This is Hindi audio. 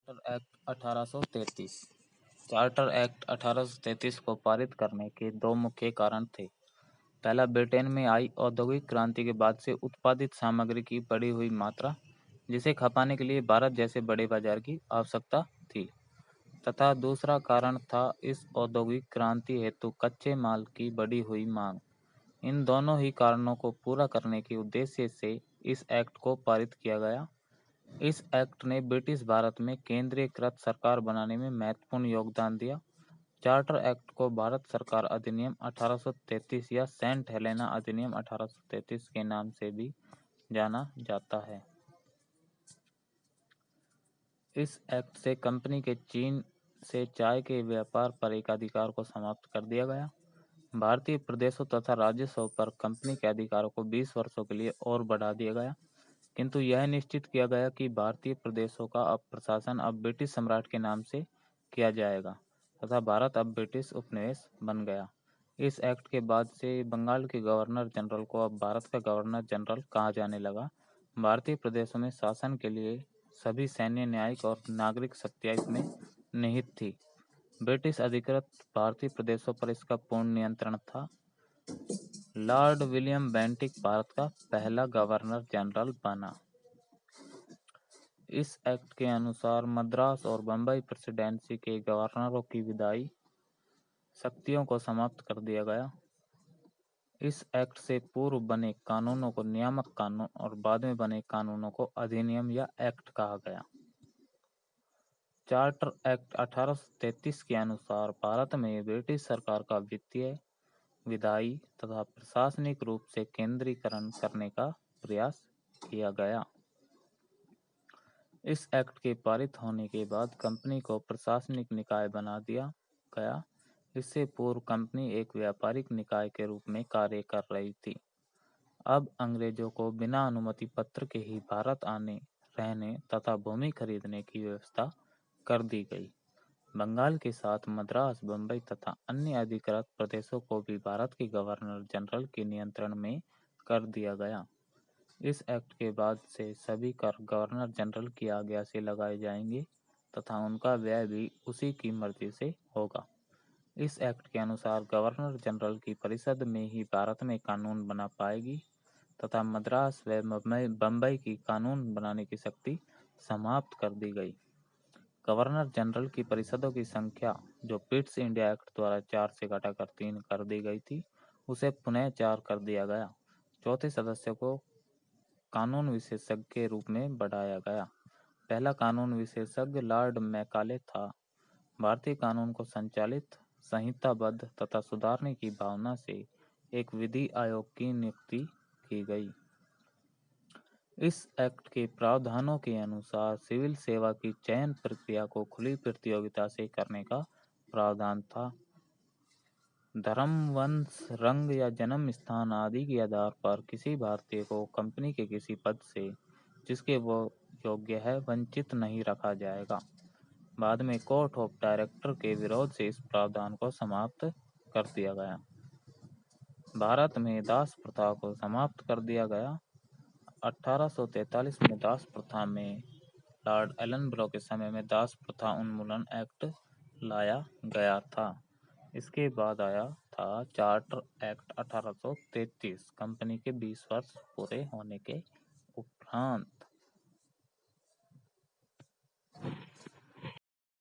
Charter act 1833। चार्टर एक्ट 1833 को पारित करने के दो मुख्य कारण थे। पहला, ब्रिटेन में आई औद्योगिक क्रांति के बाद से उत्पादित सामग्री की बढ़ी हुई मात्रा, जिसे खपाने के लिए भारत जैसे बड़े बाजार की आवश्यकता थी, तथा दूसरा कारण था इस औद्योगिक क्रांति हेतु कच्चे माल की बढ़ी हुई मांग। इन दोनों ही कारणों को पूरा करने के उद्देश्य से इस एक्ट को पारित किया गया। इस एक्ट ने ब्रिटिश भारत में केंद्रीकृत सरकार बनाने में महत्वपूर्ण योगदान दिया। चार्टर एक्ट को भारत सरकार अधिनियम 1833 या सेंट हेलेना अधिनियम 1833 के नाम से भी जाना जाता है। इस एक्ट से कंपनी के चीन से चाय के व्यापार पर एकाधिकार को समाप्त कर दिया गया। भारतीय प्रदेशों तथा राज्यों पर कंपनी के अधिकारों को 20 वर्षों के लिए और बढ़ा दिया गया, किंतु यह निश्चित किया गया कि भारतीय प्रदेशों का प्रशासन अब ब्रिटिश सम्राट के नाम से किया जाएगा तथा भारत अब ब्रिटिश उपनिवेश बन गया। इस एक्ट के बाद से बंगाल के गवर्नर जनरल को अब भारत का गवर्नर जनरल कहा जाने लगा। भारतीय प्रदेशों में शासन के लिए सभी सैन्य, न्यायिक और नागरिक शक्तियां इसमें निहित थी। ब्रिटिश अधिकृत भारतीय प्रदेशों पर इसका पूर्ण नियंत्रण था। लॉर्ड विलियम बेंटिक भारत का पहला गवर्नर जनरल बना। इस एक्ट के अनुसार मद्रास और बम्बई प्रेसिडेंसी के गवर्नरों की विधायी शक्तियों को समाप्त कर दिया गया। इस एक्ट से पूर्व बने कानूनों को नियामक कानून और बाद में बने कानूनों को अधिनियम या एक्ट कहा गया। चार्टर एक्ट 1833 के अनुसार भारत में ब्रिटिश सरकार का वित्तीय, विधायी तथा प्रशासनिक रूप से केंद्रीकरण करने का प्रयास किया गया। इस एक्ट के पारित होने के बाद कंपनी को प्रशासनिक निकाय बना दिया गया। इससे पूर्व कंपनी एक व्यापारिक निकाय के रूप में कार्य कर रही थी। अब अंग्रेजों को बिना अनुमति पत्र के ही भारत आने, रहने तथा भूमि खरीदने की व्यवस्था कर दी गई। बंगाल के साथ मद्रास, बम्बई तथा अन्य अधिकृत प्रदेशों को भी भारत के गवर्नर जनरल के नियंत्रण में कर दिया गया। इस एक्ट के बाद से सभी कर गवर्नर जनरल की आज्ञा से लगाए जाएंगे तथा उनका व्यय भी उसी की मर्जी से होगा। इस एक्ट के अनुसार गवर्नर जनरल की परिषद में ही भारत में कानून बना पाएगी तथा मद्रास व बम्बई की कानून बनाने की शक्ति समाप्त कर दी गई। गवर्नर जनरल की परिषदों की संख्या, जो पिट्स इंडिया एक्ट द्वारा 4 से घटाकर 3 कर दी गई थी, उसे पुनः 4 कर दिया गया। चौथे सदस्य को कानून विशेषज्ञ के रूप में बढ़ाया गया। पहला कानून विशेषज्ञ लॉर्ड मैकाले था। भारतीय कानून को संचालित, संहिताबद्ध तथा सुधारने की भावना से एक विधि आयोग की नियुक्ति की गई। इस एक्ट के प्रावधानों के अनुसार सिविल सेवा की चयन प्रक्रिया को खुली प्रतियोगिता से करने का प्रावधान था। धर्म, वंश, रंग या जन्म स्थान आदि के आधार पर किसी भारतीय को कंपनी के किसी पद से, जिसके वो योग्य है, वंचित नहीं रखा जाएगा। बाद में कोर्ट ऑफ डायरेक्टर के विरोध से इस प्रावधान को समाप्त कर दिया गया। भारत में दास प्रथा को समाप्त कर दिया गया। 1843 में दास प्रथा में लॉर्ड एलनब्रो के समय में दास प्रथा उन्मूलन एक्ट लाया गया था। इसके बाद आया था चार्टर एक्ट 1833 कंपनी के 20 वर्ष पूरे होने के उपरांत।